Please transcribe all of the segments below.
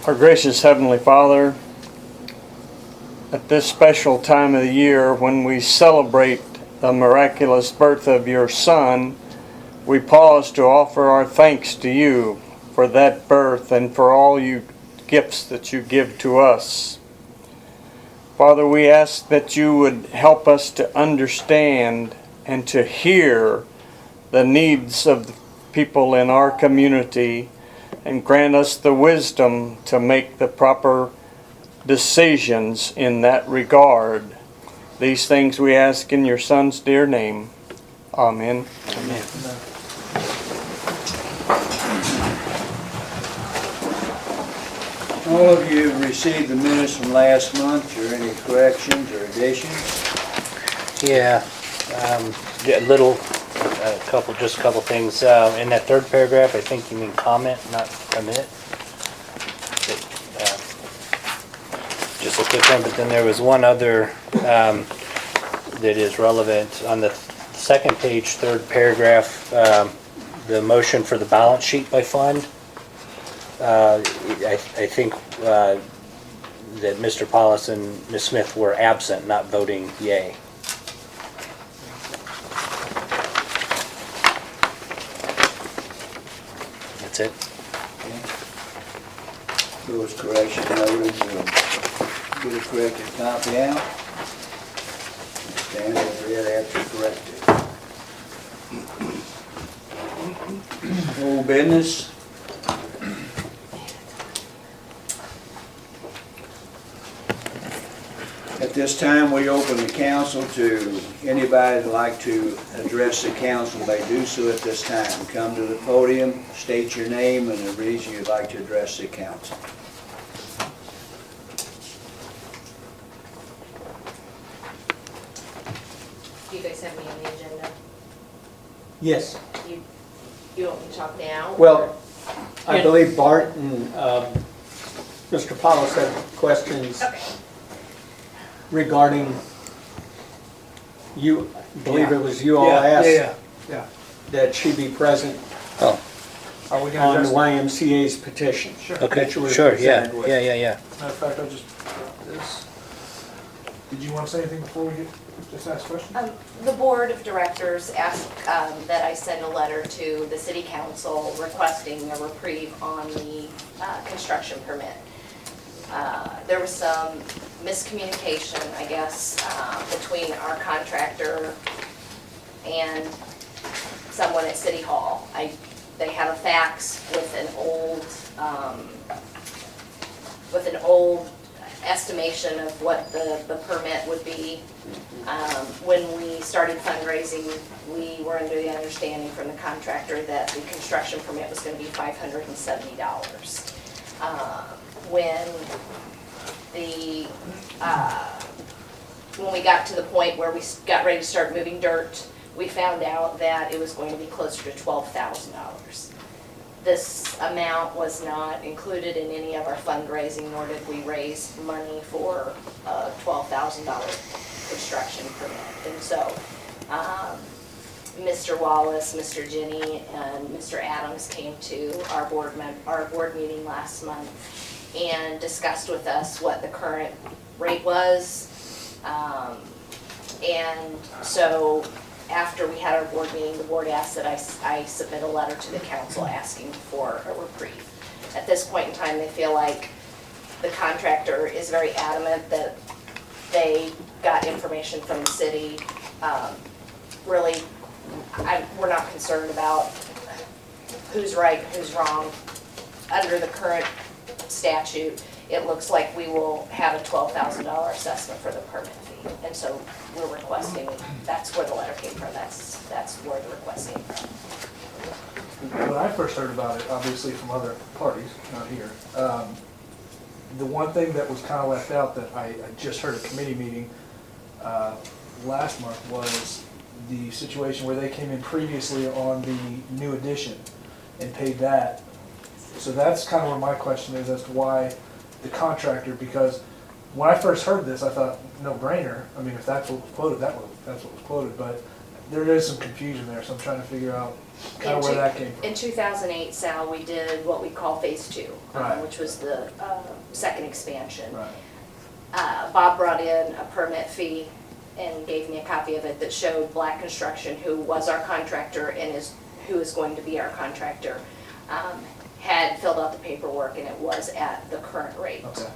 Our gracious Heavenly Father, at this special time of the year when we celebrate the miraculous birth of your Son, we pause to offer our thanks to you for that birth and for all you gifts that you give to us. Father, we ask that you would help us to understand and to hear the needs of the people in our community and grant us the wisdom to make the proper decisions in that regard. These things we ask in your Son's dear name. Amen. Amen. All of you have received the minutes from last month. Are there any corrections or additions? Yeah, just a couple things. In that third paragraph, I think you mean comment, not commit. Just a quick one, but then there was one other that is relevant. On the second page, third paragraph, the motion for the balance sheet by fund. I think that Mr. Paulus and Ms. Smith were absent, not voting yay. That's it. Those corrections noted, we'll get a corrected copy out. Stand over there after corrected. Old business. At this time, we open the council to anybody that'd like to address the council. They do so at this time. Come to the podium, state your name and the reason you'd like to address the council. Do you guys have me on the agenda? Yes. You want me to talk now? Well, I believe Bart and Mr. Paulus had questions Okay. regarding you, I believe it was you all asked Yeah. that she be present Oh, Are we on gonna the address? YMCA's petition. Sure. okay, That you were sure, yeah, presented with. yeah. Matter of fact, I just got this. Did you want to say anything before we just ask questions? The board of directors asked that I send a letter to the city council requesting a reprieve on the construction permit. There was some miscommunication, I guess, between our contractor and someone at City Hall. They have a fax with an old estimation of what the permit would be. When we started fundraising, we were under the understanding from the contractor that the construction permit was going to be $570. When we got to the point where we got ready to start moving dirt, we found out that it was going to be closer to $12,000. This amount was not included in any of our fundraising, nor did we raise money for a $12,000 construction permit. And so, Mr. Wallace, Mr. Jenny, and Mr. Adams came to our board meeting last month and discussed with us what the current rate was. And so after we had our board meeting, the board asked that I submit a letter to the council asking for a reprieve. At this point in time, they feel like the contractor is very adamant that they got information from the city. Really, we're not concerned about who's right, who's wrong. Under the current statute, it looks like we will have a $12,000 assessment for the permit fee. And so we're requesting, that's where the letter came from, that's where the request came from. When I first heard about it, obviously from other parties, not here, the one thing that was kind of left out that I just heard at committee meeting last month was the situation where they came in previously on the new addition and paid that. So that's kind of where my question is as to why the contractor, because when I first heard this, I thought, no brainer. I mean, if that's what was quoted, that's what was quoted. But there is some confusion there, so I'm trying to figure out kind of where that came from. In 2008, Sal, we did what we call Phase 2, Right. which was the second expansion. Right. Bob brought in a permit fee and gave me a copy of it that showed Black Construction, who was our contractor and who is going to be our contractor, had filled out the paperwork and it was at the current rate. Okay.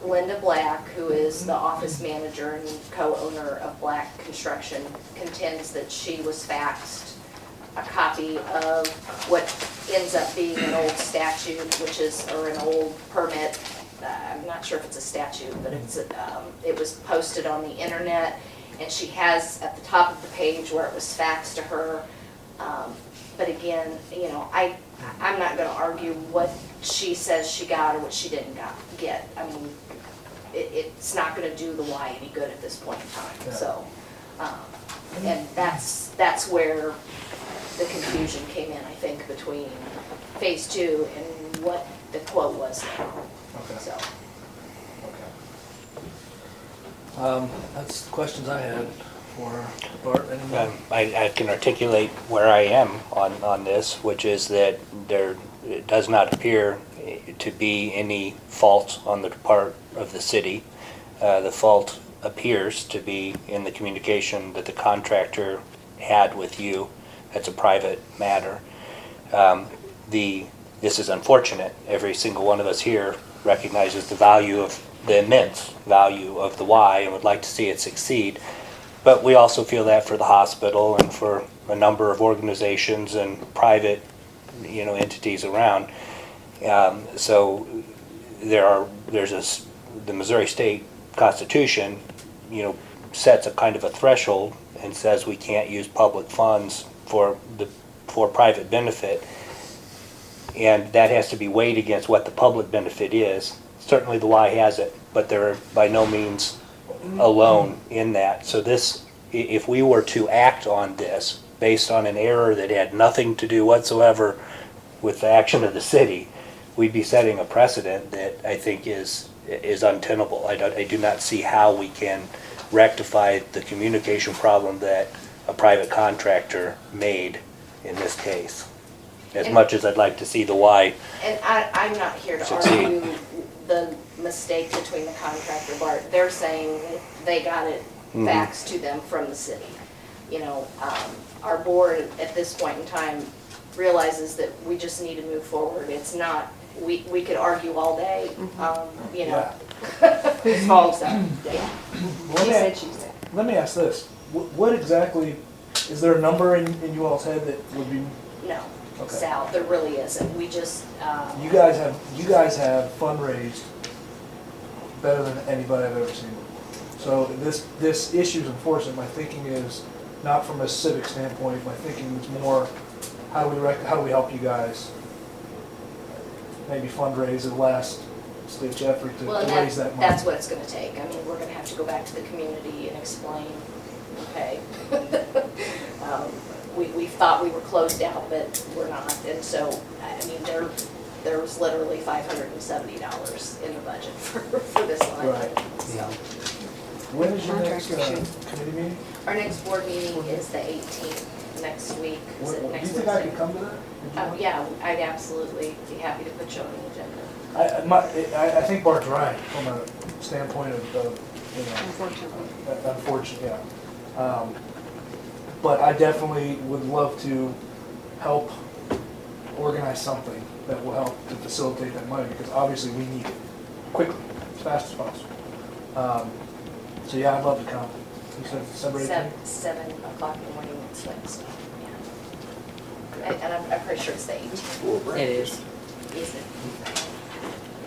Linda Black, who is the office manager and co-owner of Black Construction, contends that she was faxed a copy of what ends up being an old statute, or an old permit. I'm not sure if it's a statute, but it was posted on the internet, and she has at the top of the page where it was faxed to her. But again, I'm not gonna argue what she says she got or what she didn't get. I mean, it's not gonna do the Y any good at this point in time, Yeah. so. And that's where the confusion came in, I think, between Phase 2 and what the quote was now, Okay. so. Okay. That's the questions I had for Bart. Any more? I can articulate where I am on this, which is that it does not appear to be any fault on the part of the city. The fault appears to be in the communication that the contractor had with you. That's a private matter. This is unfortunate. Every single one of us here recognizes the immense value of the Y and would like to see it succeed. But we also feel that for the hospital and for a number of organizations and private, entities around. So the Missouri State Constitution, sets a kind of a threshold and says we can't use public funds for private benefit. And that has to be weighed against what the public benefit is. Certainly the Y has it, but they're by no means alone in that. So if we were to act on this based on an error that had nothing to do whatsoever with the action of the city, we'd be setting a precedent that I think is untenable. I do not see how we can rectify the communication problem that a private contractor made in this case. As much as I'd like to see the Y. And I'm not here to Succeed. argue the mistake between the contractor, Bart. They're saying that they got it faxed to them from the city. Our board at this point in time realizes that we just need to move forward. It's not, we could argue all day, Yeah. fault. So, yeah. Let me- Let me ask this. What exactly, is there a number in you all's head that would be, No, Okay. Sal, there really isn't. We just, you guys have fundraised better than anybody I've ever seen. So this issue's unfortunate. My thinking is not from a civic standpoint. My thinking is more, how do we help you guys maybe fundraise a last ditch effort to well, and raise that money? that's what it's gonna take. I mean, we're gonna have to go back to the community and explain, okay? We thought we were closed out, but we're not. And so, I mean, there was literally $570 in the budget for this line. Right. So, When is your next committee meeting? our next board meeting is the 18th, next week. Is it Do you next think I Wednesday? could come to that? Would you want- Yeah, I'd absolutely be happy to put you on the agenda. I think Bart's right from a standpoint of unfortunately, yeah. But I definitely would love to help organize something that will help to facilitate that money, because obviously we need it quickly, as fast as possible. So yeah, I'd love to come. You said December 18th? 7 o'clock in the morning next Wednesday, yeah. And I'm pretty sure it's the 18th. It is. Is it?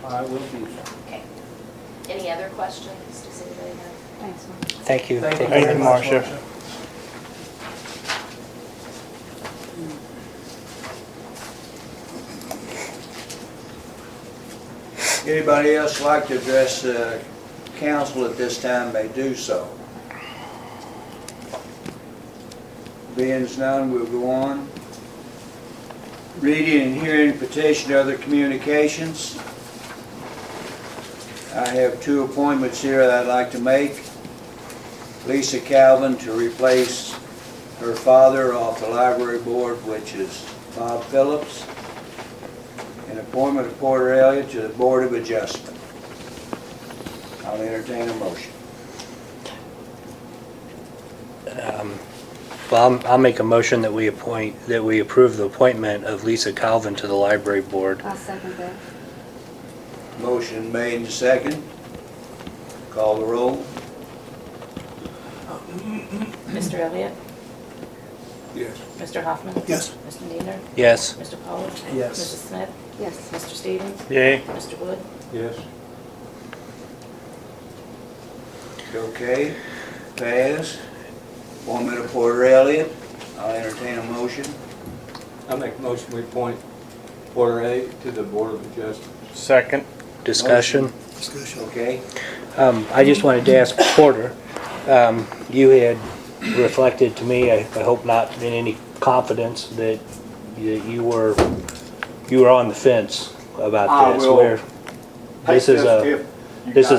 I will be there. Okay. Any other questions? Does anybody have? Thanks, Mom. Thank you. Thank you Thank very you, much, Marcia. Marcia. Anybody else like to address the council at this time may do so. Being as none, we'll go on. Reading and hearing petition to other communications. I have 2 appointments here that I'd like to make. Lisa Calvin to replace her father off the library board, which is Bob Phillips. And appointment of Porter Elliott to the Board of Adjustment. I'll entertain a motion. Well, I'll make a motion that we approve the appointment of Lisa Calvin to the library board. I'll second that. Motion made and second. Call the roll. Mr. Elliott? Yes. Mr. Hoffman? Yes. Mr. Diener? Yes. Mr. Powell? Yes. Mrs. Smith? Yes. Mr. Stevens? Yay. Mr. Wood? Yes. Okay, pass. Appointment of Porter Elliott. I'll entertain a motion. I make a motion we appoint Porter A to the Board of Adjustment. Second. Discussion. Okay, I just wanted to ask Porter, you had reflected to me, I hope not in any confidence, that you were on the fence about this. Where this is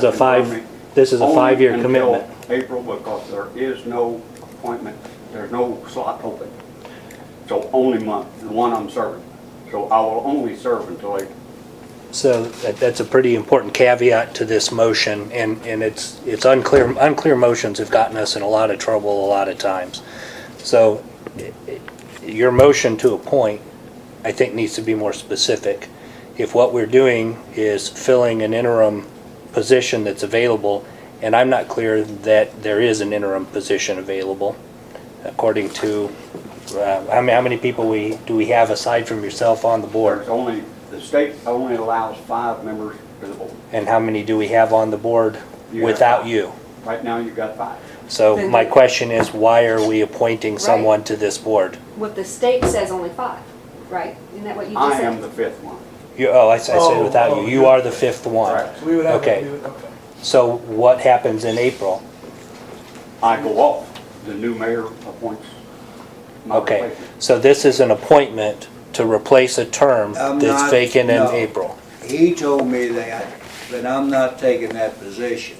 a 5-year commitment. April, because there is no appointment, there's no slot open. So only the one I'm serving. So I will only serve until April. So that's a pretty important caveat to this motion, and it's unclear. Unclear motions have gotten us in a lot of trouble a lot of times. So your motion to appoint, I think, needs to be more specific. If what we're doing is filling an interim position that's available, and I'm not clear that there is an interim position available, according to how many people do we have aside from yourself on the board? The state only allows 5 members to the board. And how many do we have on the board You have without 5. you? Right now, you've got 5. So my question is, why are we appointing Right. someone to this board? What the state says only 5, right? Isn't that what you just I said? am the 5th one. I said without you. You are the 5th one. Right. So we would have Okay. to do it, okay. So what happens in April? I go off. The new mayor appoints my Okay, replacement. so this is an appointment to replace a term I'm that's not- vacant in no. April. he told me that, but I'm not taking that position.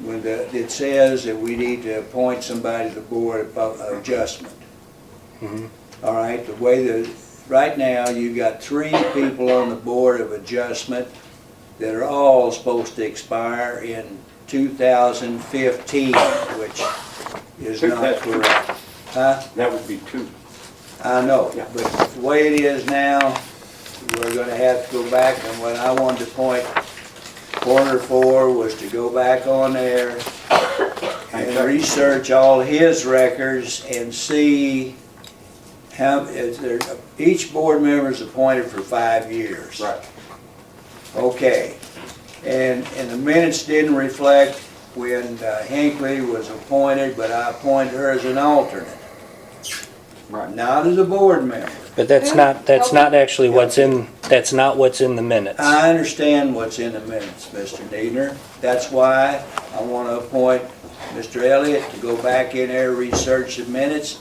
When it says that we need to appoint somebody to the Board of Adjustment. Mhm. All right, the way that, right now, you've got 3 people on the Board of Adjustment that are all supposed to expire in 2015, which is not correct. Huh? That would be 2. I know, Yeah. but the way it is now, we're gonna have to go back, and what I wanted to point Porter for was to go back on there and Okay. research all his records and see how, each board member is appointed for 5 years. Right. Okay, and the minutes didn't reflect when Hinckley was appointed, but I appointed her as an alternate, Right. not as a board member. But that's not actually what's in the minutes. I understand what's in the minutes, Mr. Niedner. That's why I want to appoint Mr. Elliott to go back in there, research the minutes,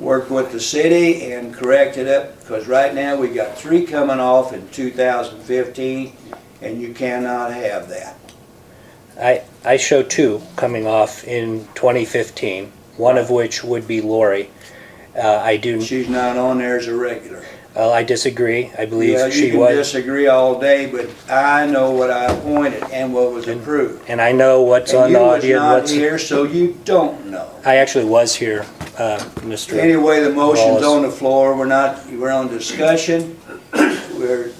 work with the city and correct it up, because right now we got 3 coming off in 2015, and you cannot have that. I show 2 coming off in 2015, one of which would be Lori. She's not on there as a regular. I disagree. I Yeah, believe she you can was, disagree all day, but I know what I appointed and what was approved. and I know what's And on the you was audio. not here, so you don't know. I actually was here, Mr. Anyway, the motion's Wallace. on the floor, we're on discussion.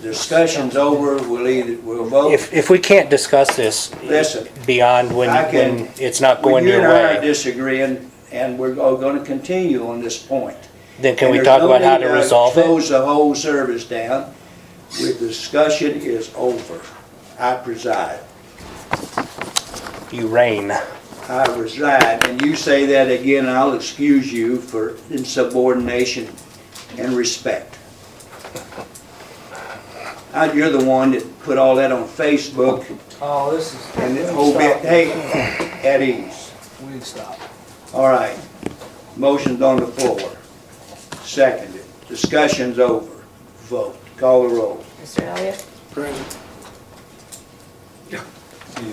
Discussion's over, we'll vote. If we can't discuss this Listen, beyond I when can- it's not well, going you your and I are way, disagreeing, and we're all gonna continue on this point. then can And we there's talk no about how need to resolve it? Close the whole service down. The discussion is over. I preside. You reign. I reside, and you say that again, I'll excuse you for insubordination and respect. You're the one that put all that on Facebook, Oh, this is. and the whole bit, hey, at ease. We need to stop. All right, motion's on the floor. Seconded. Discussion's over. Vote. Call the roll. Mr. Elliott?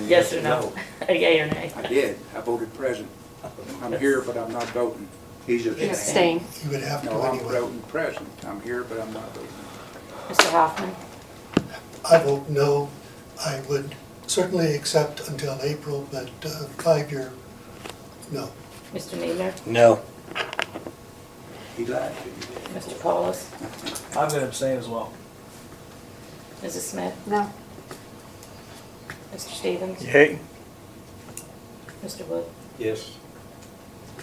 Yes or no? A yea or nay? I did. I voted present. I'm here, but I'm not voting. He's abstaining. Abstain. You would have to No, I'm anyway. voting present. I'm here, but I'm not voting. Mr. Hoffman? I vote no. I would certainly accept until April, but 5-year, no. Mr. Needler? No. He lied to you. Mr. Paulus? I'm gonna abstain as well. Mrs. Smith? No. Mr. Stevens? Yay. Mr. Wood? Yes.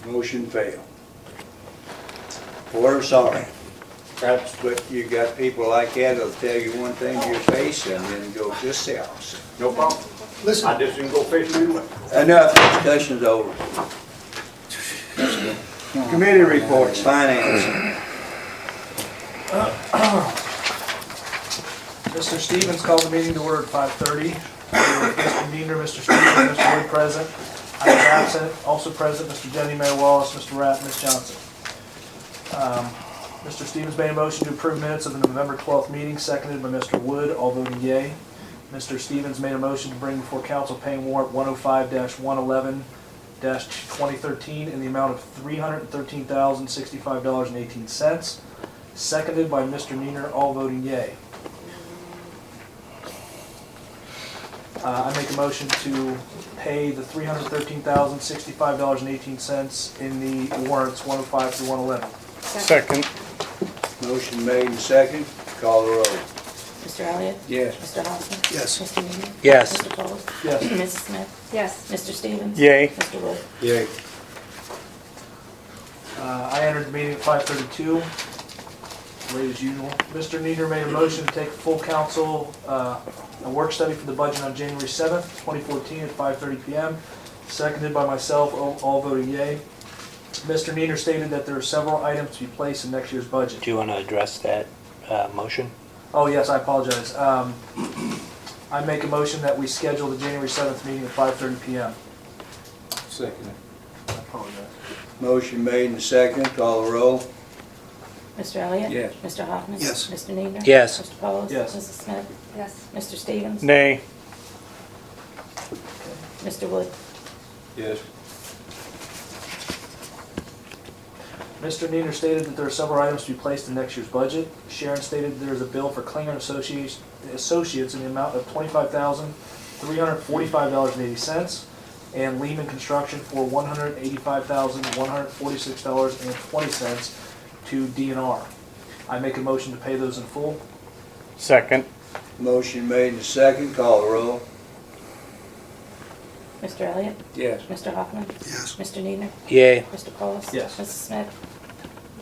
Motion failed. We're sorry. That's what you got people like that that'll tell you one thing to your face and then go just the opposite. No problem. Listen, I just didn't go fishing anyway. Enough, discussion's over. Committee reports, finance. Mr. Stevens called the meeting to order at 5:30. Mr. Diener, Mr. Stevens, Mr. Wood present. I was absent. Also present, Mr. Jenny, Mayor Wallace, Mr. Rapp, Ms. Johnson. Mr. Stevens made a motion to approve minutes of the November 12th meeting, seconded by Mr. Wood, all voting yea. Mr. Stevens made a motion to bring before council paying warrant 105-111-2013 in the amount of $313,065.18, seconded by Mr. Neener, all voting yea. I make a motion to pay the $313,065.18 in the warrants 105 through 111. Second. Motion made and second. Call the roll. Mr. Elliott? Yes. Mr. Hoffman? yes. Mr. Needler? Yes. Mr. Paulus? Yes. Mrs. Smith? Yes. Mr. Stevens? Yay. Mr. Wood? Yay. I entered the meeting at 5:32, late as usual. Mr. Neener made a motion to take full council, a work study for the budget on January 7th, 2014 at 5:30 PM, seconded by myself, all voting yea. Mr. Neener stated that there are several items to be placed in next year's budget. Do you want to address that motion? Oh, yes, I apologize. I make a motion that we schedule the January 7th meeting at 5:30 PM. Second. I apologize. Motion made and second. Call the roll. Mr. Elliott? Yes. Mr. Hoffman? Yes. Mr. Needler? Yes. Mr. Paulus? Yes. Mrs. Smith? Yes. Mr. Stevens? Nay. Mr. Wood? Yes. Mr. Neener stated that there are several items to be placed in next year's budget. Sharon stated there is a bill for Klinger and Associates in the amount of $25,345.80, and Lehman Construction for $185,146.20 to DNR. I make a motion to pay those in full. Second. Motion made and second. Call the roll. Mr. Elliott? Yes. Mr. Hoffman? Yes. Mr. Needler? Yay. Mr. Paulus? Yes. Mrs. Smith?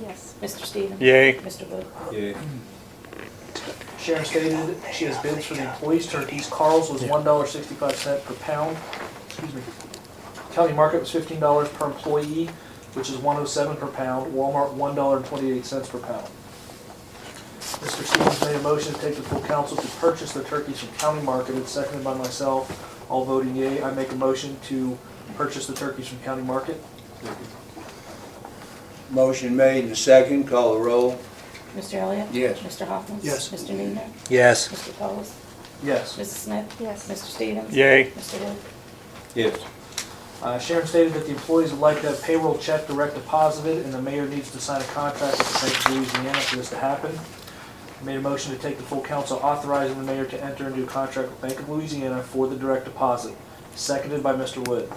Yes. Mr. Stevens? Yay. Mr. Wood? Yeah. Sharon stated she has bids for the employees' turkeys. Carl's was $1.65 per pound. Excuse me. County Market was $15 per employee, which is $1.07 per pound. Walmart, $1.28 per pound. Mr. Stevens made a motion to take the full council to purchase the turkeys from County Market, and seconded by myself, all voting yea. I make a motion to purchase the turkeys from County Market. Motion made and second. Call the roll. Mr. Elliott? Yes. Mr. Hoffman? Yes. Mr. Needler? Yes. Mr. Paulus? Yes. Mrs. Smith? Yes. Mr. Stevens? Yay. Mr. Wood? Yes. Sharon stated that the employees would like to have payroll check direct deposited, and the mayor needs to sign a contract with the Bank of Louisiana for this to happen. I made a motion to take the full council authorizing the mayor to enter into a contract with Bank of Louisiana for the direct deposit, seconded by Mr. Wood.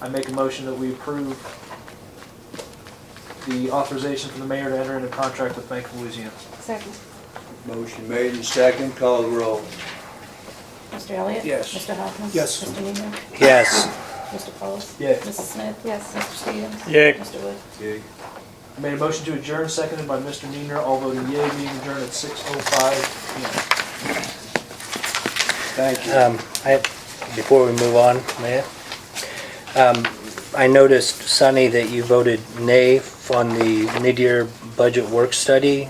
I make a motion that we approve the authorization for the mayor to enter into a contract with Bank of Louisiana. Second. Motion made and second. Call the roll. Mr. Elliott? Yes. Mr. Hoffman? Yes. Mr. Needler? Yes. Mr. Paulus? Yes. Mrs. Smith? Yes. Mr. Stevens? Yay. Mr. Wood? Yeah. I made a motion to adjourn, seconded by Mr. Neener, all voting yea, meeting adjourned at 6:05 PM. Thank you. Before we move on, Mayor, I noticed, Sonny, that you voted nay on the mid-year budget work study.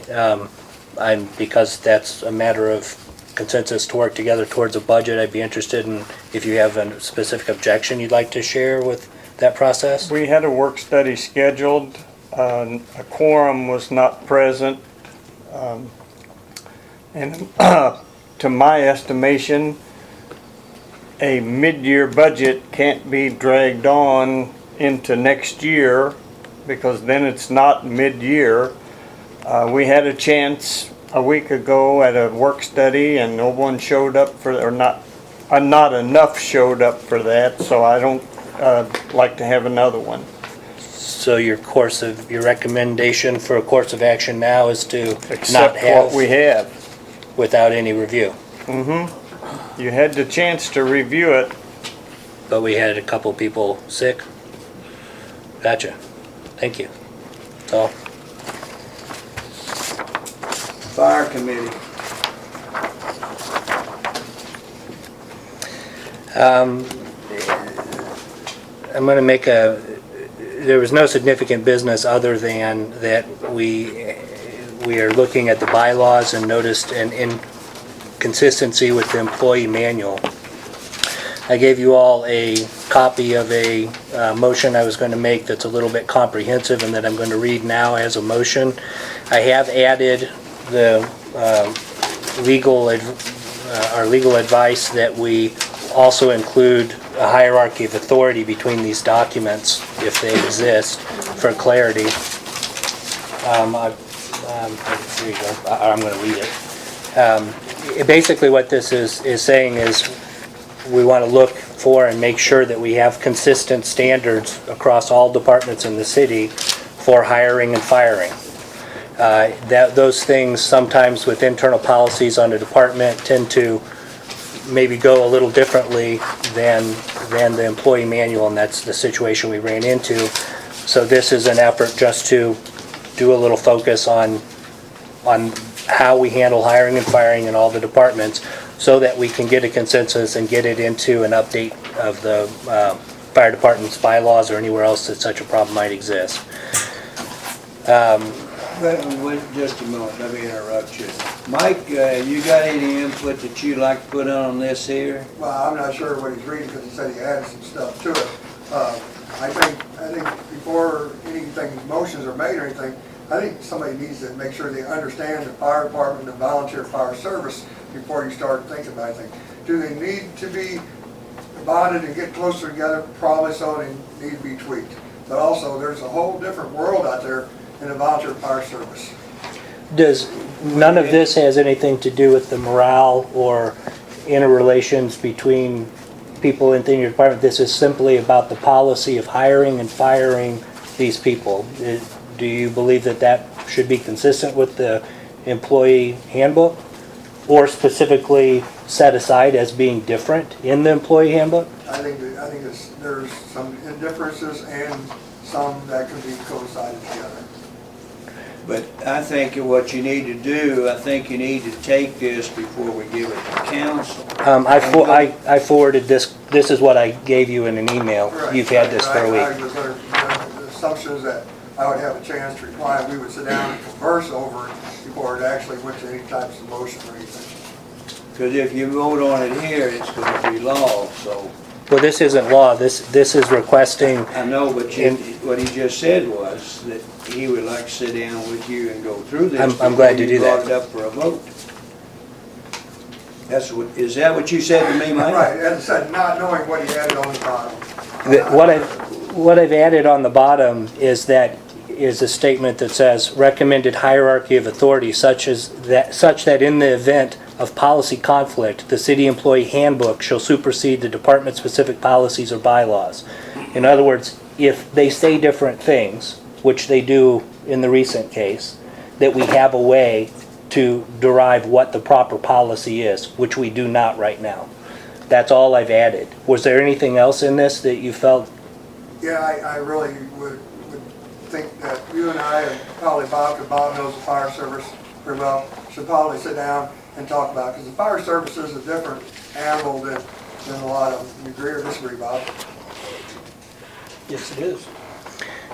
Because that's a matter of consensus to work together towards a budget, I'd be interested in if you have a specific objection you'd like to share with that process. We had a work study scheduled. A quorum was not present. And to my estimation, a mid-year budget can't be dragged on into next year because then it's not mid-year. We had a chance a week ago at a work study and no one showed up for, or not enough showed up for that, so I don't like to have another one. So your recommendation for a course of action now is to not Except have, what we have. without any review? You had the chance to review it. But we had a couple people sick? Gotcha. Thank you. That's all. Fire committee. I'm going to make there was no significant business other than that we are looking at the bylaws and noticed an inconsistency with the employee manual. I gave you all a copy of a motion I was going to make that's a little bit comprehensive and that I'm going to read now as a motion. I have added the our legal advice that we also include a hierarchy of authority between these documents if they exist for clarity. Here you go. I'm going to read it. Basically what this is saying is we want to look for and make sure that we have consistent standards across all departments in the city for hiring and firing. Those things sometimes with internal policies on a department tend to maybe go a little differently than the employee manual, and that's the situation we ran into. So this is an effort just to do a little focus on how we handle hiring and firing in all the departments so that we can get a consensus and get it into an update of the fire department's bylaws or anywhere else that such a problem might exist. Wait just a moment, let me interrupt you. Mike, you got any input that you'd like to put on this here? Well, I'm not sure what he's reading because he said he added some stuff to it. I think before motions are made or anything, I think somebody needs to make sure they understand the fire department and volunteer fire service before you start thinking about anything. Do they need to be bonded and get closer together? Probably so, they need to be tweaked. But also, there's a whole different world out there in the volunteer fire service. None of this has anything to do with the morale or interrelations between people within your department. This is simply about the policy of hiring and firing these people. Do you believe that should be consistent with the employee handbook or specifically set aside as being different in the employee handbook? I think there's some differences and some that can be coincided together. But I think what you need to do, I think you need to take this before we give it to council. I forwarded this. This is what I gave you in an email. Right. You've had this for a week. I was under the assumptions that I would have a chance to reply, and we would sit down and converse over it before it actually went to any types of motion or anything. Because if you vote on it here, it's going to be law, so. Well, this isn't law. This is requesting. I know, but what he just said was that he would like to sit down with you and go through this. I'm glad to do that. Brought it up for a vote. Is that what you said to me, Mike? Right, as I said, not knowing what he added on the bottom. What I've added on the bottom is a statement that says recommended hierarchy of authority such that in the event of policy conflict, the city employee handbook shall supersede the department-specific policies or bylaws. In other words, if they say different things, which they do in the recent case, that we have a way to derive what the proper policy is, which we do not right now. That's all I've added. Was there anything else in this that you felt? Yeah, I really would think that you and I, and probably Bob, because Bob knows the fire service pretty well, should probably sit down and talk about it, because the fire service is a different animal than a lot of them. You agree or disagree, Bob? Yes, it is.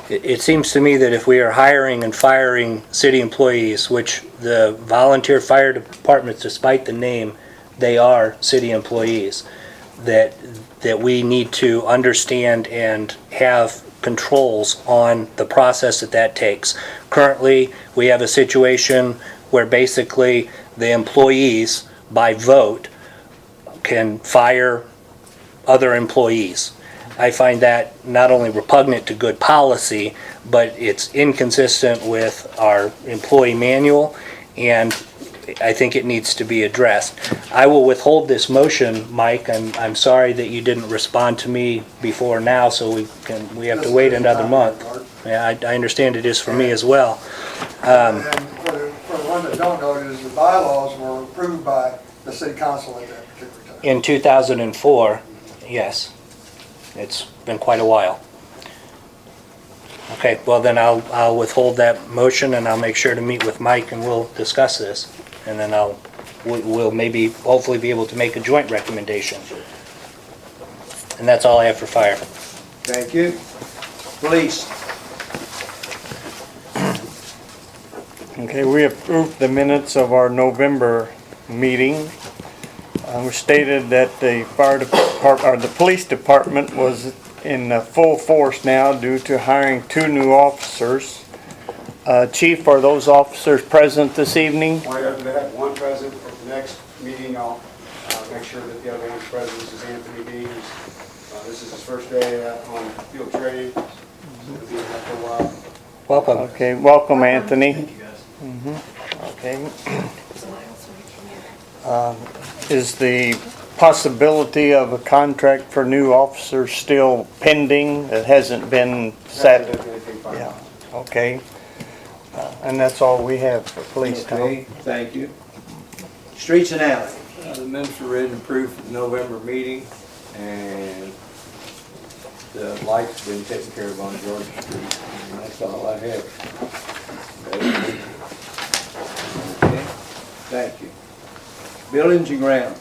It seems to me that if we are hiring and firing city employees, which the volunteer fire departments, despite the name, they are city employees, that we need to understand and have controls on the process that takes. Currently, we have a situation where basically the employees, by vote, can fire other employees. I find that not only repugnant to good policy, but it's inconsistent with our employee manual, and I think it needs to be addressed. I will withhold this motion, Mike. I'm sorry that you didn't respond to me before now, so we have to wait another month. Yeah, I understand it is for me as well. And for the one that don't know, it is the bylaws were approved by the city council at that particular time. In 2004, yes. It's been quite a while. Okay, well then I'll withhold that motion, and I'll make sure to meet with Mike and we'll discuss this. And then we'll maybe, hopefully be able to make a joint recommendation. And that's all I have for fire. Thank you. Police. Okay, we approved the minutes of our November meeting. We stated that the fire department, or the police department was in full force now due to hiring 2 new officers. Chief, are those officers present this evening? We have to have one present at the next meeting. I'll make sure that the other one's present. This is Anthony Deans. This is his first day on field training. So he'll be in that for a while. Welcome. Okay, welcome, Anthony. Thank you, guys. Okay. Is the possibility of a contract for new officers still pending? It hasn't been set? Yeah, okay. And that's all we have for police, Tom. Okay, thank you. Streets and alleys. The minutes were read and approved for the November meeting, and the lights been taken care of on Georgia Street, and that's all I have. Okay, thank you. Buildings and grounds.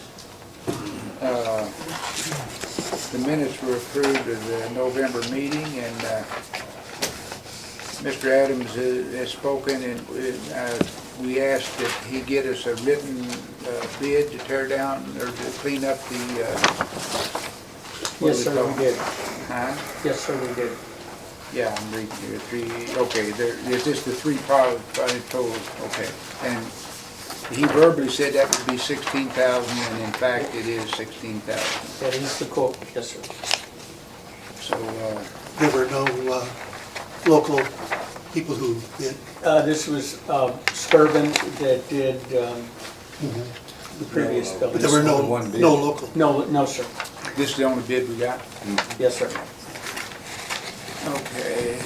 The minutes were approved of the November meeting, and Mr. Adams has spoken, and we asked that he get us a written bid to tear down or to clean up the... Yes, sir, we did. Huh? Yes, sir, we did. Yeah, I'm reading here, 3, okay, is this the 3 project total? Okay, and he verbally said that would be 16,000, and in fact, it is 16,000. That is the quote, yes, sir. So, There were no local people who bid. This was Sturban that did the previous building. But there were no local. No, sir. this is the only bid we got? Yes, sir. Okay.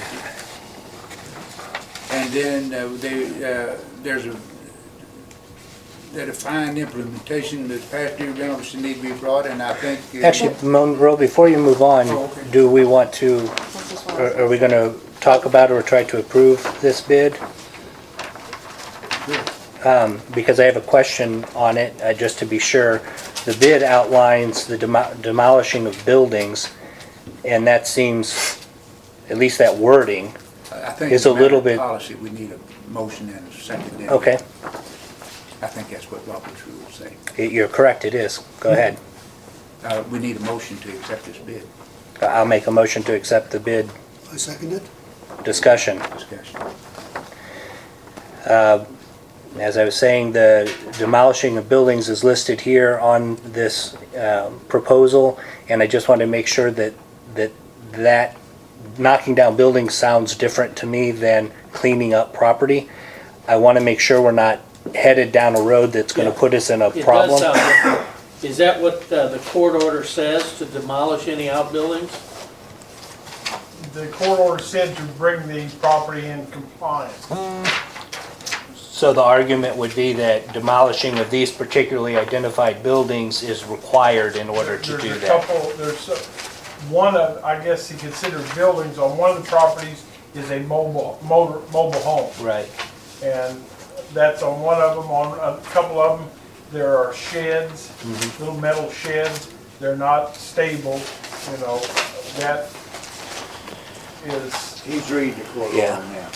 And then there's a fine implementation that past due rentals need to be brought, and I think... Actually, Monroe, before you move on, do we want to, are we going to talk about or try to approve this bid? Because I have a question on it, just to be sure. The bid outlines the demolishing of buildings, and that seems, at least that wording, I think is a little bit... policy, we need a motion and a second. Okay. I think that's what Robert's rules say. You're correct, it is. Go ahead. We need a motion to accept this bid. I'll make a motion to accept the bid. I second it. Discussion. Discussion. As I was saying, the demolishing of buildings is listed here on this proposal, and I just want to make sure that knocking down buildings sounds different to me than cleaning up property. I want to make sure we're not headed down a road that's going to put us in a problem. It does sound different. Is that what the court order says, to demolish any outbuildings? The court order said to bring the property in compliance. So the argument would be that demolishing of these particularly identified buildings is required in order to do that. There's one of, I guess he considers buildings, on one of the properties is a mobile home. Right. And that's on one of them. On a couple of them, there are sheds, little metal sheds. They're not stable, you know. That is... He's reading the court order now.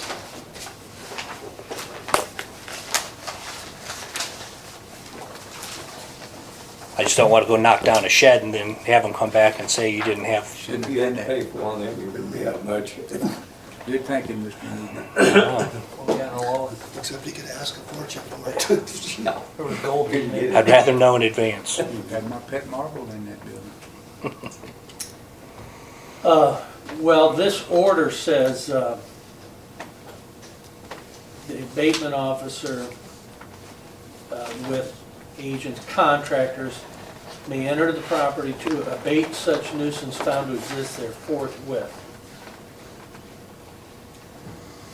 I just don't want to go knock down a shed and then have them come back and say you didn't have... Shouldn't you have to pay for one of them, you wouldn't be out much. Good thinking, Mr. Newman. Except he could ask a fortune for it. No. There was gold in it. I'd rather know in advance. You've had my pet marble in that building. Well, this order says, the abatement officer with agents, contractors may enter the property to abate such nuisance found to exist there forthwith.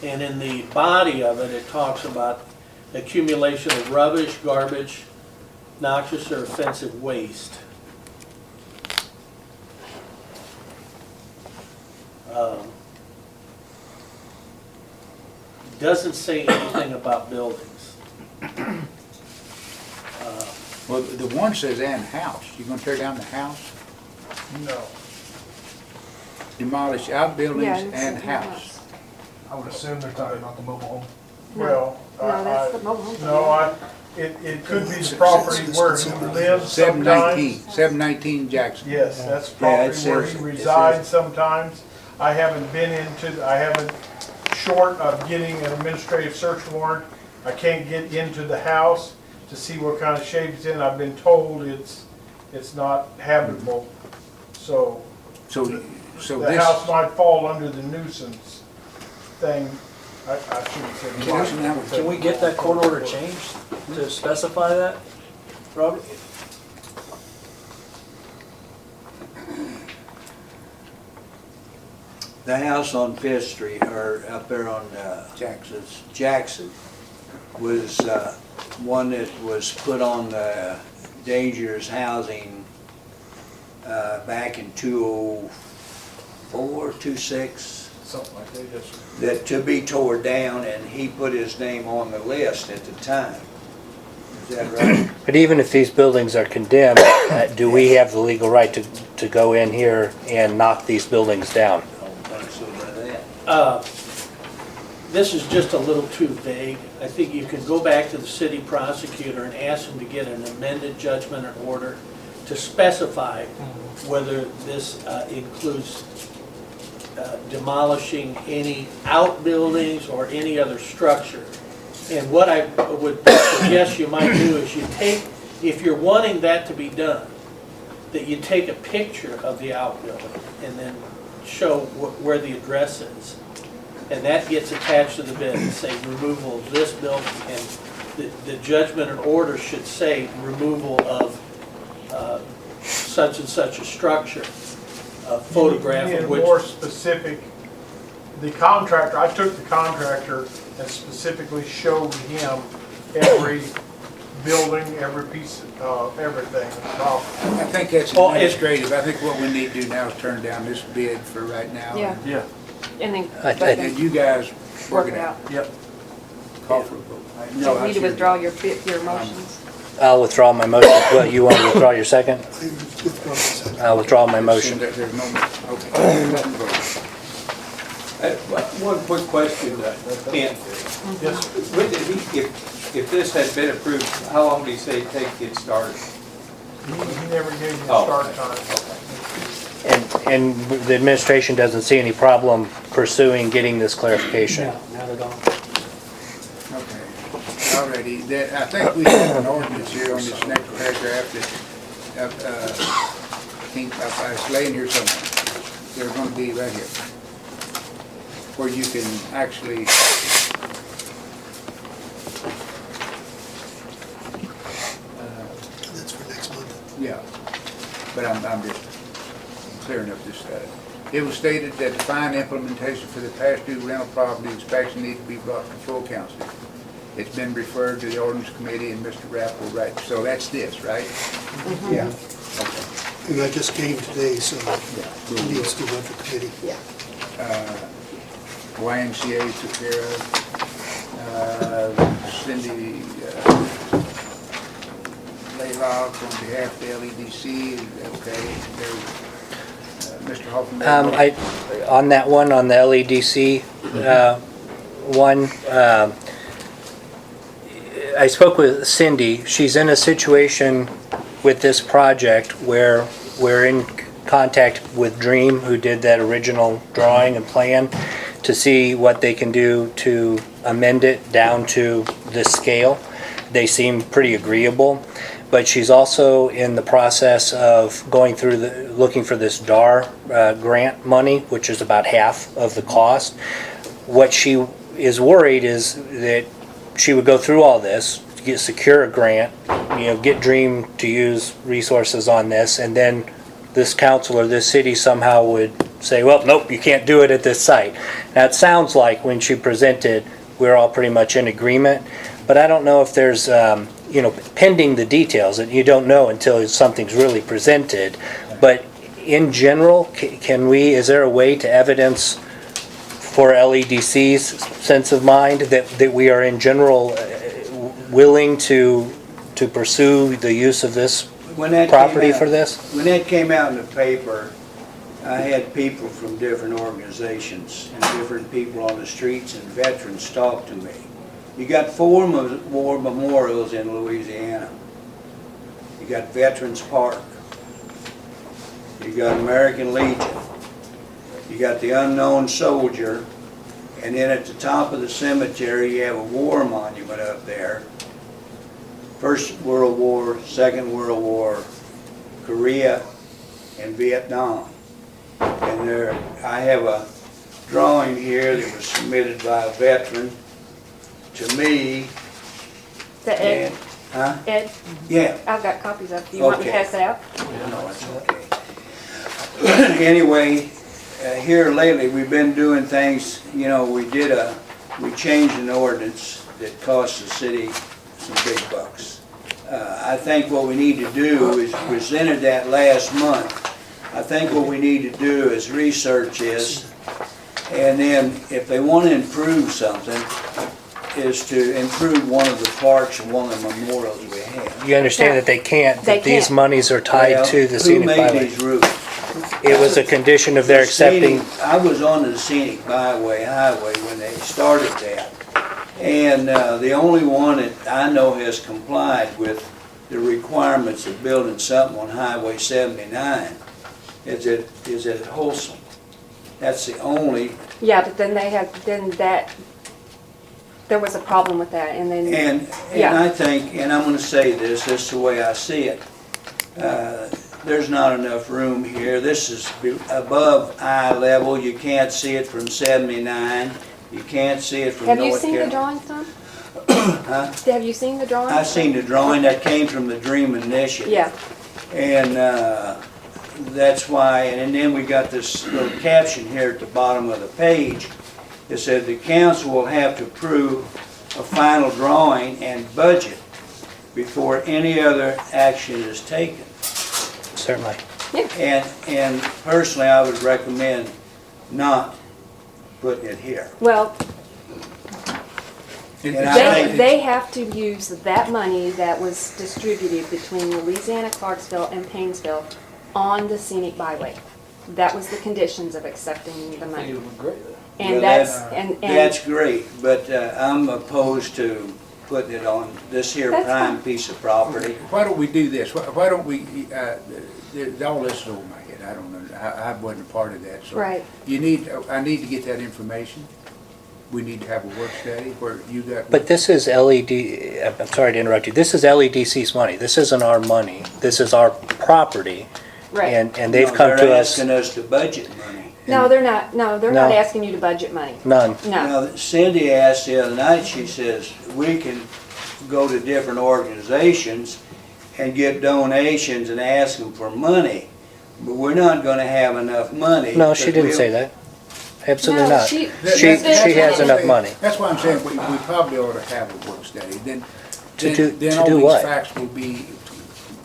And in the body of it, it talks about accumulation of rubbish, garbage, noxious or offensive waste. Doesn't say anything about buildings. Well, the one says and house. You gonna tear down the house? No, Demolish outbuildings and house. I would assume they're talking about the mobile home. well, No, that's the mobile home. no, it could be the property where he lives sometimes. 719 Jackson. Yes, that's Yeah, it property where says- he it resides sometimes. I haven't been into, I haven't, short of getting an administrative search warrant, I can't get into the house to see what kind of shape it's in. I've been told it's not habitable. So So the house might fall under the nuisance thing. I shouldn't say. Can we get that court order changed to specify that, Robert? The house on Fifth Street, or up there on Jackson, was one that was put on the dangerous housing back in 2004, 26, Something like that, yes, sir. that to be tore down, and he put his name on the list at the time. Is that right? But even if these buildings are condemned, do we have the legal right to go in here and knock these buildings down? I don't think so by that. This is just a little too vague. I think you can go back to the city prosecutor and ask him to get an amended judgment or order to specify whether this includes demolishing any outbuildings or any other structure. And what I would suggest you might do is you take, if you're wanting that to be done, that you take a picture of the outbuilding and then show where the address is. And that gets attached to the bid and say removal of this building. And the judgment and order should say removal of such and such a structure. A photograph You need of which. more specific, the contractor, I took the contractor and specifically showed him every building, every piece of everything. I think that's administrative. I think what we need to do now is turn down this bid for right now. Yeah. Yeah. And then, And you guys work it out. Yep. Call for a vote. So you need to withdraw your motions. I'll withdraw my motion. Well, you want to withdraw your second? I withdraw my second. I'll withdraw my motion. There's no, okay. One quick question, Kent. Yes, If this had been approved, how long did he say it take to get started? he never gave me a Oh, start okay. time. And the administration doesn't see any problem pursuing getting this clarification? No, not at all. Okay. Alrighty, I think we have an ordinance here on this next paragraph that, I think it's laying here somewhere. They're gonna be right here. Where you can actually, That's for next month. yeah, but I'm just clearing up this. It was stated that the fine implementation for the past due rental property inspection needs to be brought to full council. It's been referred to the ordinance committee and Mr. Rapp will write, so that's this, right? Yeah. Okay. And I just came today, so it needs to go to committee. YMCA took care of, Cindy Laylock on behalf of the LEDC, okay, there's Mr. Hoffman. On that one, on the LEDC one, I spoke with Cindy. She's in a situation with this project where we're in contact with Dream, who did that original drawing and plan, to see what they can do to amend it down to this scale. They seem pretty agreeable, but she's also in the process of going through looking for this DAR grant money, which is about half of the cost. What she is worried is that she would go through all this, secure a grant, get Dream to use resources on this, and then this council or this city somehow would say, well, nope, you can't do it at this site. Now, it sounds like when she presented, we're all pretty much in agreement, but I don't know if there's, pending the details, and you don't know until something's really presented. But in general, is there a way to evidence for LEDC's sense of mind that we are in general willing to pursue the use of this property for this? When that came out in the paper, I had people from different organizations and different people on the streets and veterans talk to me. You got 4 war memorials in Louisiana. You got Veterans Park. You got American Legion. You got the Unknown Soldier. And then at the top of the cemetery, you have a war monument up there. First World War, Second World War, Korea, and Vietnam. And I have a drawing here that was submitted by a veteran to me. That Ed? And, huh? Ed? Yeah. I've got copies of it. Do you want me to Okay. pass it out? No, it's okay. Anyway, here lately, we've been doing things, we changed an ordinance that cost the city some big bucks. I think what we need to do is, presented that last month, I think what we need to do is research this, and then if they want to improve something, is to improve one of the parks and one of the memorials we have. You understand that they can't, that these monies are tied to the Who scenic made byway? these rules? It was a condition of their accepting. I was on the scenic byway highway when they started that. And the only one that I know has complied with the requirements of building something on Highway 79 is at Wholesome. That's the only. Yeah, but then there was a problem with that, and then. And I think, and I'm going to say this is the way I see it. There's not enough room here. This is above eye level. You can't see it from 79. You can't see it from North Carolina. Have you seen the drawings, Tom? Huh? Have you seen the drawings? I've seen the drawing that came from the Dream Initiative. Yeah. And that's why, and then we got this little caption here at the bottom of the page. It said the council will have to approve a final drawing and budget before any other action is taken. Certainly. Yeah. And personally, I would recommend not putting it here. Well, And I think they have to use that money that was distributed between Louisiana, Clarksville, and Painesville on the scenic byway. That was the conditions of accepting the money. And well, that's great, but I'm opposed to putting it on this here That's prime fine. piece of property. Why don't we do this? Why don't we, all this is over my head, I don't know, I wasn't a part of that, so. Right. I need to get that information. We need to have a work study where you got. But this is I'm sorry to interrupt you, this is LEDC's money, this isn't our money, this is our property. Right. And they've No, come to They're us, asking us to budget money. No, they're not. No, they're not No. asking you to budget money. none. No. Now, Cindy asked the other night, she says, we can go to different organizations and get donations and ask them for money, but we're not gonna have enough money. No, she didn't Because say that. Absolutely No, not. she- She has enough money. That's why I'm saying we probably ought to have a work study, then To all do these what? facts will be,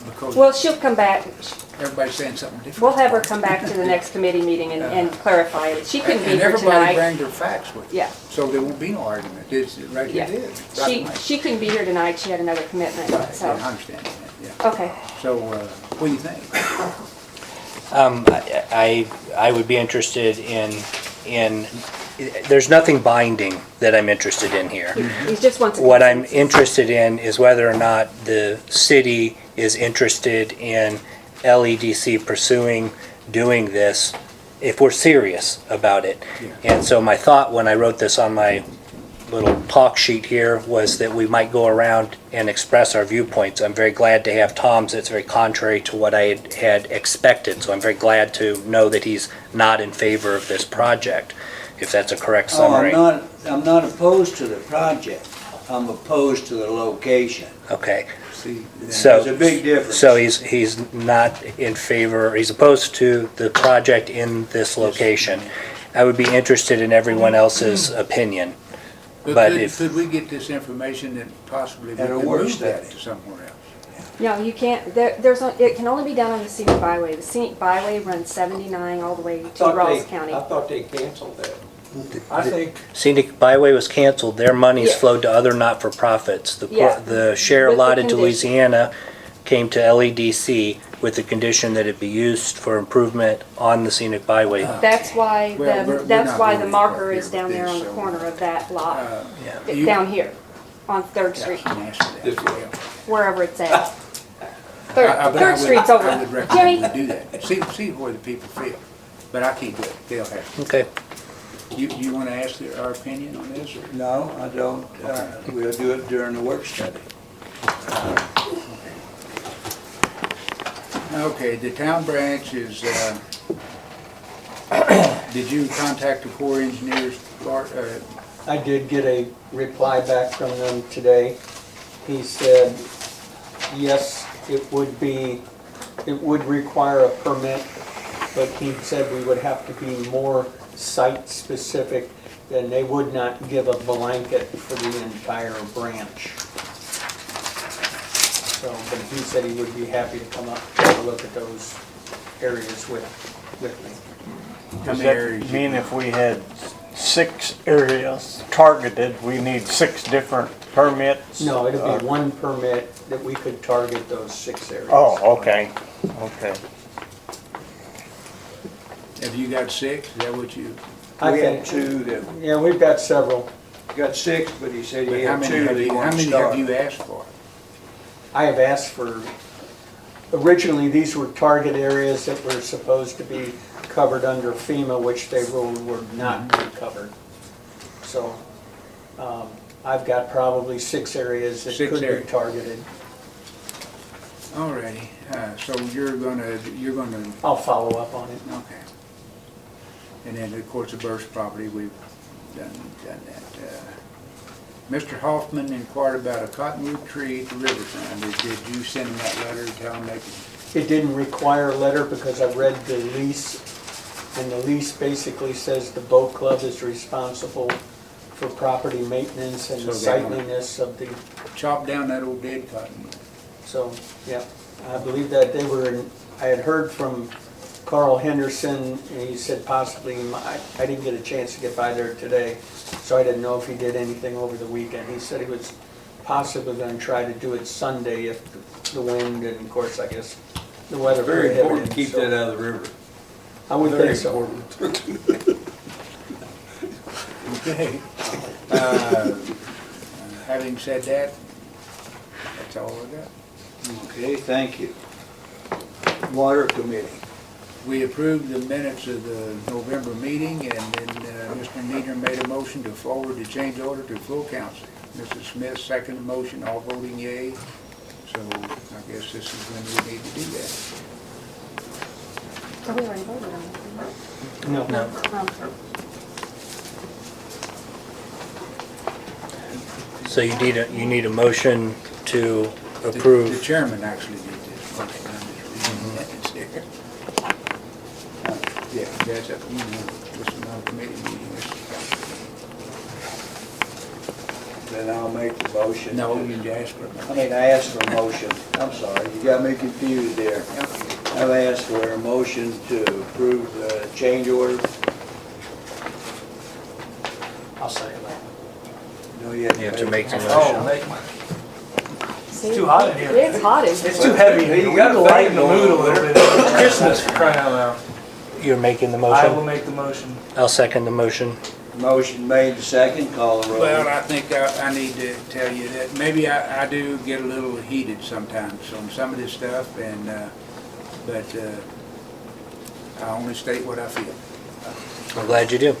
because Well, she'll come back. everybody's saying something different. We'll have her come back to the next committee meeting and clarify it. She couldn't be And here everybody tonight. bring their facts with them. Yeah. So there won't be no argument, it's right Yeah. here, it is. She couldn't be here tonight. She had another commitment, Right, so. yeah, I understand that, yeah. Okay. So, what do you think? I would be interested in, there's nothing binding that I'm interested in here. He just wants a What I'm consensus. interested in is whether or not the city is interested in LEDC pursuing doing this, if we're serious about it. Yeah. And so my thought when I wrote this on my little talk sheet here was that we might go around and express our viewpoints. I'm very glad to have Tom's. It's very contrary to what I had expected, so I'm very glad to know that he's not in favor of this project, if that's a correct summary. I'm not opposed to the project. I'm opposed to the location. Okay. See, So, There's a big difference. so he's not in favor, he's opposed to the project in this location. I would be interested in everyone else's opinion. But if- could we get this information and possibly we At a could work move that study. to somewhere else? No, you can't, it can only be done on the scenic byway. The scenic byway runs 79 all the way to Ross County. I thought they canceled that. I think, Scenic Byway was canceled, their monies Yeah. flowed to other not-for-profits. Yeah. The share With the allotted to condition. Louisiana came to LEDC with the condition that it be used for improvement on the Scenic Byway. That's why Well, we're that's not why really the marker quite is here down with there this, on the so, corner of that lot. Yeah. You- Down here, on Third Yeah, Street, I can answer that. This way. wherever it's at. But Third I Third would- Street's I over. would recommend Jimmy, we do that. See where the people feel. But I can't do it. They'll have to. Okay. You want to ask our opinion on this? Or? No, I don't. We'll do it during the work study. Okay, the town branch is, did you contact the Corps engineers, Bart? I did get a reply back from them today. He said, yes, it would require a permit, but he said we would have to be more site-specific, and they would not give a blanket for the entire branch. So, but he said he would be happy to come up and have a look at those areas with me. How does many areas that you mean want? if we had 6 areas targeted, we need 6 different permits? No, it'll be one permit that we could target those 6 areas. Oh, okay, okay. Have you got 6? Is that what you? I We had think- 2 that, Yeah, we've got several. got 6, but he said But he how had many 2 have that he you, how wanted to many start. have you asked for? I have asked for, originally, these were target areas that were supposed to be covered under FEMA, which they ruled were not be covered. So, I've got probably 6 areas that 6 could be areas. targeted. Alrighty, so you're gonna, I'll follow up on it. okay. And then, of course, the burst property, we've done that. Mr. Hoffman inquired about a cottonwood tree at the riverfront. Did you send him that letter to tell him they could? It didn't require a letter because I read the lease, and the lease basically says the boat club is responsible for property maintenance and the So they're gonna- sightliness of the, Chop down that old dead cottonwood. so, yeah. I believe that they were, I had heard from Carl Henderson, and he said possibly, I didn't get a chance to get by there today, so I didn't know if he did anything over the weekend. He said he was possibly gonna try to do it Sunday if the wind, and of course, I guess, the weather Very prohibited. important to keep so that out of the river. I would Very think so. important. Okay. Having said that, that's all I got. Okay, thank you. Water Committee. We approved the minutes of the November meeting, and then Mr. Nieder made a motion to forward the change order to full council. Mrs. Smith seconded the motion, all voting yea. So I guess this is when we need to do that. Oh, we already voted on it. No. No. Okay. So you need a motion to The approve. chairman actually did this motion, I'm just reading minutes here. Yeah, that's up, you know, this is not a committee meeting. Then I'll make the motion. No, you can ask for a I motion. mean, I asked for a motion. I'm sorry, you got me confused there. I've asked for a motion to approve the change order. I'll second that. No, You have to make the oh, motion. make my, See, too hot in here. It's hot in it's here. too heavy. in here. You We got need to a lighten the fan mood a going little over bit. It's Christmas for crying out loud. You're making the I will motion? make the motion. I'll second the motion. Motion made to second, call the roll. Well, I think I need to tell you that maybe I do get a little heated sometimes on some of this stuff, and but I only state what I feel. I'm glad you do.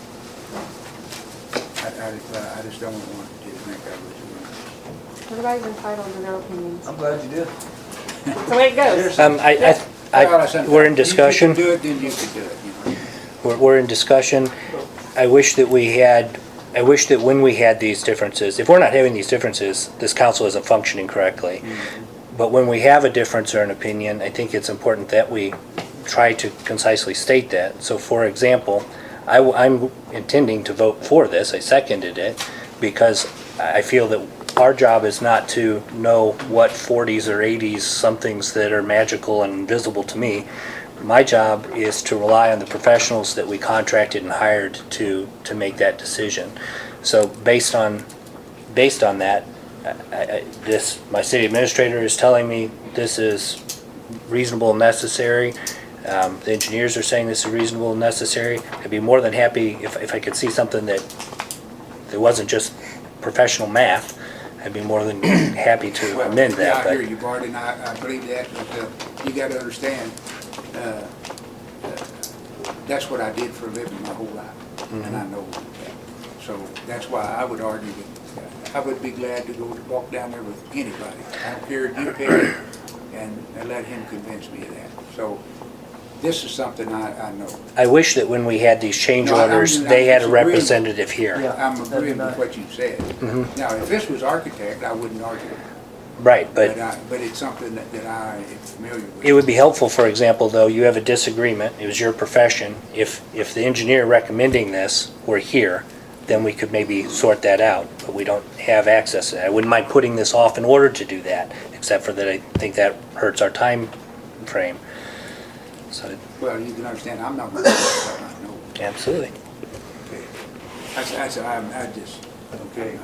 I just don't want to think I was. Everybody's entitled to their opinions. I'm glad you did. That's the way it goes. We're in discussion. If you can do it, then you can do it, you know. We're in discussion. I wish that when we had these differences, if we're not having these differences, this council isn't functioning correctly. But when we have a difference or an opinion, I think it's important that we try to concisely state that. So for example, I'm intending to vote for this, I seconded it, because I feel that our job is not to know what 40s or 80s somethings that are magical and invisible to me. My job is to rely on the professionals that we contracted and hired to make that decision. So based on that, my city administrator is telling me this is reasonable and necessary. The engineers are saying this is reasonable and necessary. I'd be more than happy if I could see something that wasn't just professional math. I'd be more than happy to amend that. Yeah, I hear you, Bart, and I believe that, but you got to understand, that's what I did for a living my whole life, and I know that. So that's why I would argue that I would be glad to walk down there with anybody. I don't care if you pick, and let him convince me of that. So this is something I know. I wish that when we had these change orders, they had a representative here. I'm agreeing with what you said. Now, if this was architect, I wouldn't argue. Right, but It's something that I am familiar with. it would be helpful, for example, though, you have a disagreement, it was your profession, if the engineer recommending this were here, then we could maybe sort that out, but we don't have access to that. I wouldn't mind putting this off in order to do that, except for that I think that hurts our time frame. So, Well, you can understand, I'm not going to do that, I know. absolutely. I just, Okay.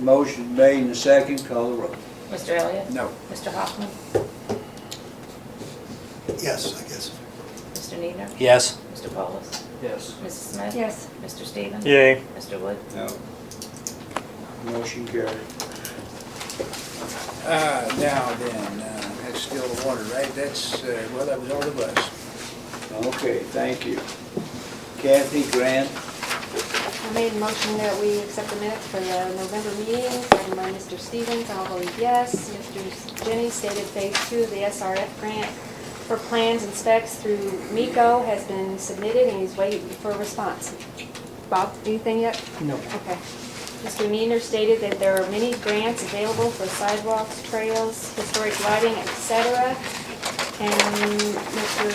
Motion made in the second, call the roll. Mr. Elliott? no. Mr. Hoffman? Yes, I guess. Mr. Neener? Yes? Mr. Paulus? Yes. Mrs. Smith? Yes. Mr. Stevens? Yay. Mr. Wood? No. Motion carried. Now then, that's still the water, right? That's, well, that was all of us. Okay, thank you. Kathy, Grant? I made a motion that we accept the minutes for the November meeting, seconded by Mr. Stevens. I'll vote yes. Mr. Jenny stated phase 2 of the SRF grant for plans and specs through MECO has been submitted and he's waiting for a response. Bob, anything yet? No. Okay. Mr. Neener stated that there are many grants available for sidewalks, trails, historic lighting, etc. And Mr.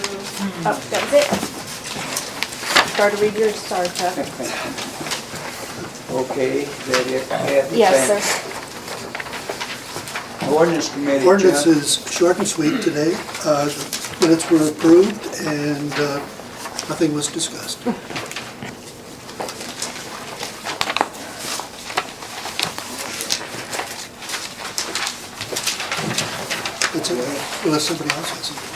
Oh, that was it. Start to read yours, sorry, Chuck. Okay, is that it, Kathy? Yes, Thanks. sir. Ordinance committee, Ordinance Chuck? is short and sweet today. The minutes were approved and nothing was discussed. That's it, unless somebody else has something.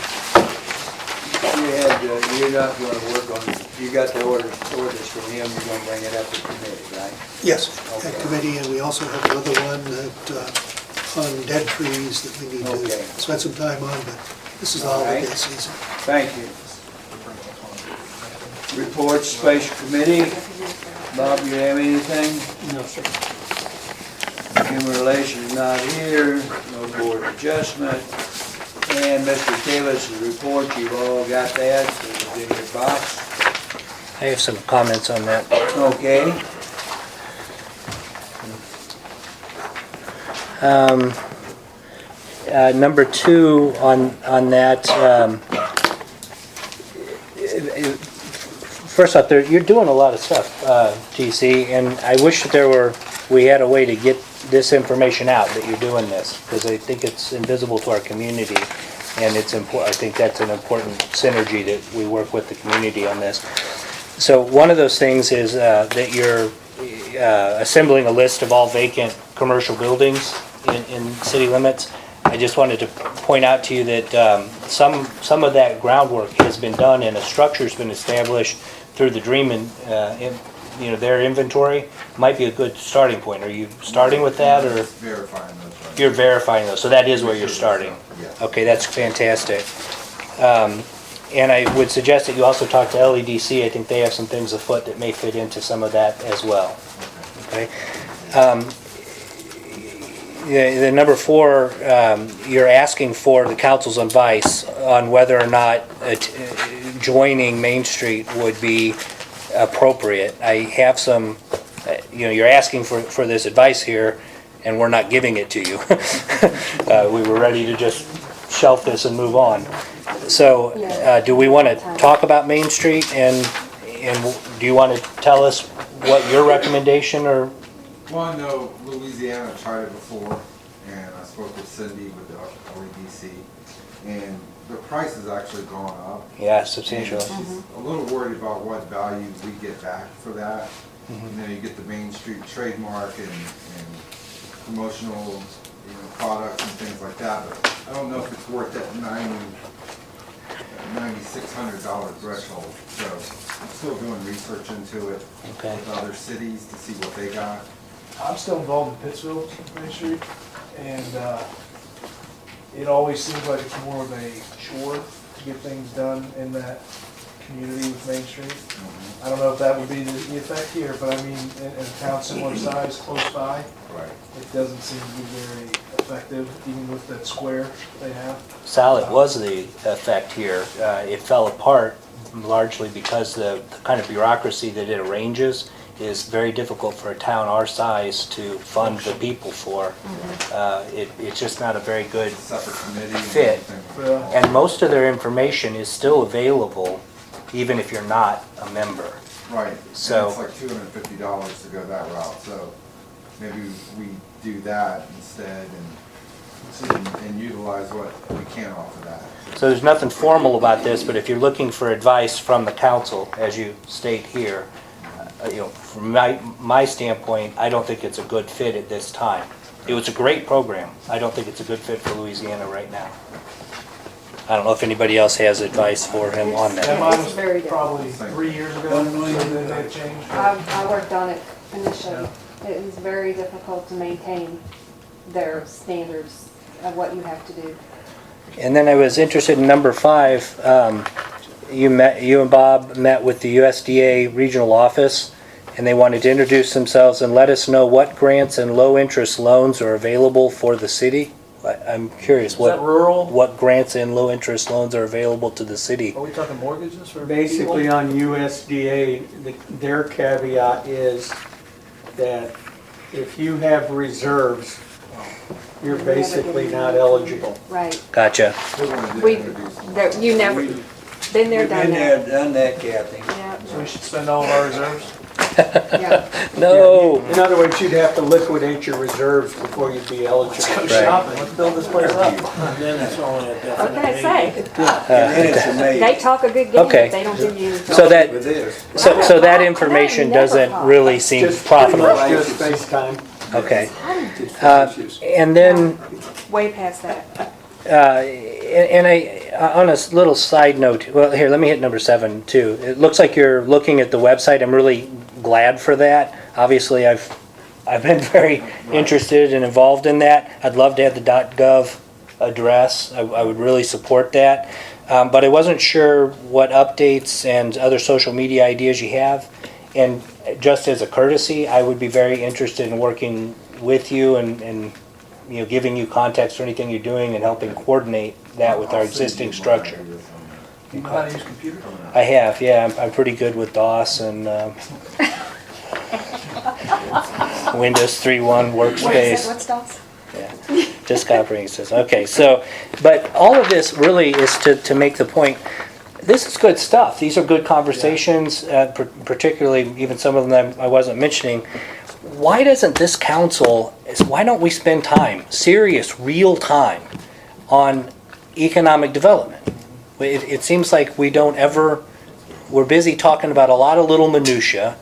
You're not gonna work on, you got the orders from him, you're gonna bring it up to committee, right? Yes, at Okay. committee, and we also have another one that, on dead trees that we need Okay. to spend some time on, but this is the All right. holiday season. Thank you. Reports, special committee. Bob, you have anything? No, sir. Human relations not here, no board adjustment. And Mr. Taylor's report, you've all got that, it's in your box. I have some comments on that. Okay. Number 2 on that, first off, you're doing a lot of stuff, GC, and I wish that we had a way to get this information out, that you're doing this, because I think it's invisible to our community, and it's important. I think that's an important synergy that we work with the community on this. So one of those things is that you're assembling a list of all vacant commercial buildings in city limits. I just wanted to point out to you that some of that groundwork has been done and a structure's been established through the DREAM their inventory. Might be a good starting point. Are you starting with that, or? Verifying those. Right. You're verifying those, so that is where you're starting? Yeah. Okay, that's fantastic. And I would suggest that you also talk to LEDC. I think they have some things afoot that may fit into some of that as well. Okay. The number 4, you're asking for the council's advice on whether or not joining Main Street would be appropriate. I have some, you're asking for this advice here, and we're not giving it to you. We were ready to just shelf this and move on. So, do we want to talk about Main Street, and do you want to tell us what your recommendation or? Well, I know Louisiana tried it before, and I spoke with Cindy with the LEDC, and the price has actually gone up. Yeah, substantially. And she's a little worried about what value we get back for that. Mm-hmm. You get the Main Street trademark and promotional, products and things like that. But I don't know if it's worth that $9,600 threshold. So I'm still doing research into it with other cities to see what they got. I'm still involved in Pittsville Main Street, and it always seems like it's more of a chore to get things done in that community with Main Street. I don't know if that would be the effect here, but I mean, in a town similar size, close by, it doesn't seem to be very effective, even with that square they have. Sal, it was the effect here. It fell apart largely because the kind of bureaucracy that it arranges is very difficult for a town our size to fund the people for. It's just not a very good fit. And most of their information is still available even if you're not a member. Right. So and it's like $250 to go that route. So maybe we do that instead and utilize what we can off of that. So there's nothing formal about this, but if you're looking for advice from the council, as you state here, from my standpoint, I don't think it's a good fit at this time. It was a great program. I don't think it's a good fit for Louisiana right now. I don't know if anybody else has advice for him on that. Yeah, mine was probably 3 years ago, so then they changed. I worked on it initially. It was very difficult to maintain their standards of what you have to do. And then I was interested in number 5. You and Bob met with the USDA regional office, and they wanted to introduce themselves and let us know what grants and low-interest loans are available for the city. I'm curious, what grants and low-interest loans are available to the city? Are we talking mortgages for Basically people? on USDA, their caveat is that if you have reserves, you're basically not eligible. Right. Gotcha. You never, been there, done that. Done that, Kathy. Yeah. So we should spend all of our reserves? No. In other words, you'd have to liquidate your reserves before you'd be eligible. Let's go shopping, let's build this place up. And then it's only a What definite. can I say? And it's amazing. They talk a good game, Okay. but they don't give you. So that information doesn't really seem Just pretty profitable. much just FaceTime. Okay. And then Way past that. and on a little side note, well, here, let me hit number 7 too. It looks like you're looking at the website. I'm really glad for that. Obviously, I've been very interested and involved in that. I'd love to have the .gov address. I would really support that. But I wasn't sure what updates and other social media ideas you have. And just as a courtesy, I would be very interested in working with you and giving you context for anything you're doing and helping coordinate that with our existing structure. You know how to use computers? I have, yeah. I'm pretty good with DOS and Windows 3.1 workspace. What's DOS? Yeah, disk operating system. Okay, so, but all of this really is to make the point, this is good stuff. These are good conversations, particularly even some of them I wasn't mentioning. Why doesn't this council, why don't we spend time, serious, real time, on economic development? It seems like we don't ever, we're busy talking about a lot of little minutia,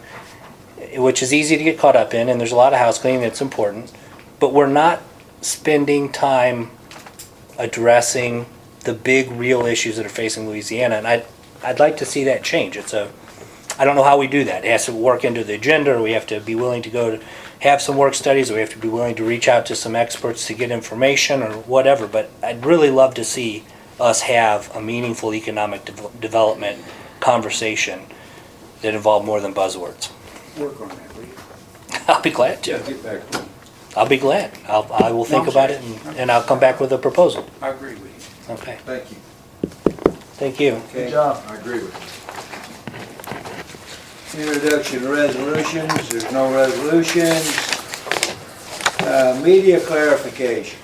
which is easy to get caught up in, and there's a lot of house cleaning that's important, but we're not spending time addressing the big real issues that are facing Louisiana, and I'd like to see that change. I don't know how we do that. It has to work into the agenda, or we have to be willing to go to have some work studies, or we have to be willing to reach out to some experts to get information or whatever, but I'd really love to see us have a meaningful economic development conversation that involve more than buzzwords. Work on that, will you? I'll be glad Yeah, to. get back to me. I'll be glad. I will think No, I'm about it and I'll come back with a proposal. I agree with you. Okay, Thank you. thank you. Good job. I agree with you. Introduction of resolutions, there's no resolutions. Media clarification,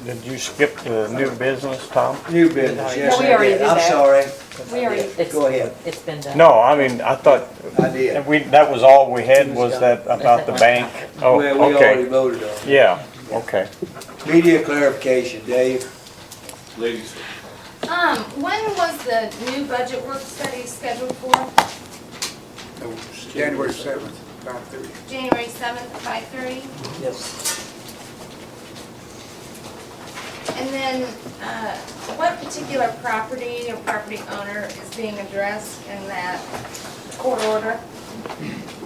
Did you skip the new business, Tom? new business, yes No, we I already did, did I'm that. sorry, We already, go ahead, It's been done. No, I mean, I thought I did. that was all we had was that about the bank. Oh, We already okay. voted on it. Yeah, okay. Media clarification, Dave. Ladies, When was the new budget work study scheduled for? January 7th, 5:30. January 7th, 5:30? Yes. And then, what particular property or property owner is being addressed in that court order?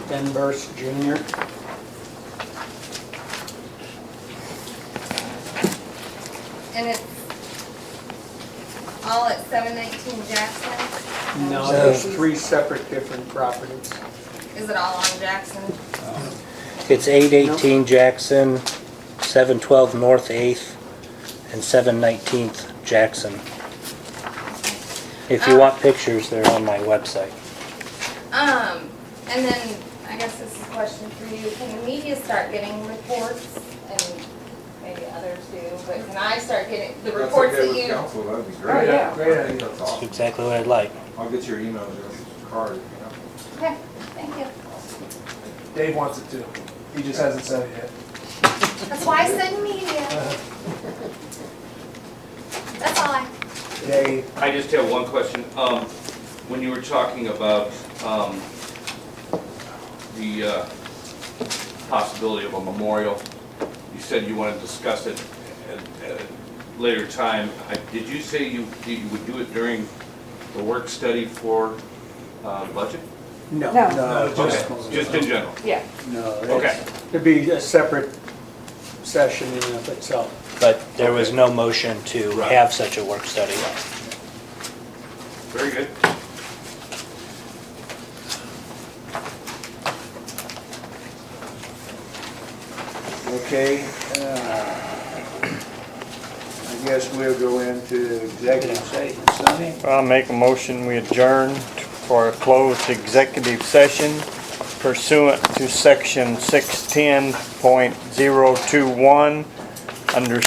Ben Burst Jr. And it's all at 719 Jackson? No, there's three separate different properties. Is it all on Jackson? It's 818 Jackson, 712 North 8th, and 719th Jackson. If you want pictures, they're on my website. And then, I guess this is a question for you, can the media start getting reports? And maybe others do, but can I start getting the reports that you? Council, that'd be Oh, great. yeah. I think that's That's awesome. exactly what I'd like. I'll get your email address, card. Okay, thank you. Dave wants it too. He just hasn't said it yet. That's why I said media. That's all I. Dave, I just have one question. When you were talking about the possibility of a memorial, you said you want to discuss it at a later time. Did you say you would do it during the work study for budget? No. No. No, Okay, just in general? yeah. no, Okay. that's, It'd be a separate session in and of itself. But there was no motion to Right. have such a work study. Very good. okay. I guess we'll go into executive session, Sonny? I'll make a motion, we adjourn for a closed executive session pursuant to section 610.021 under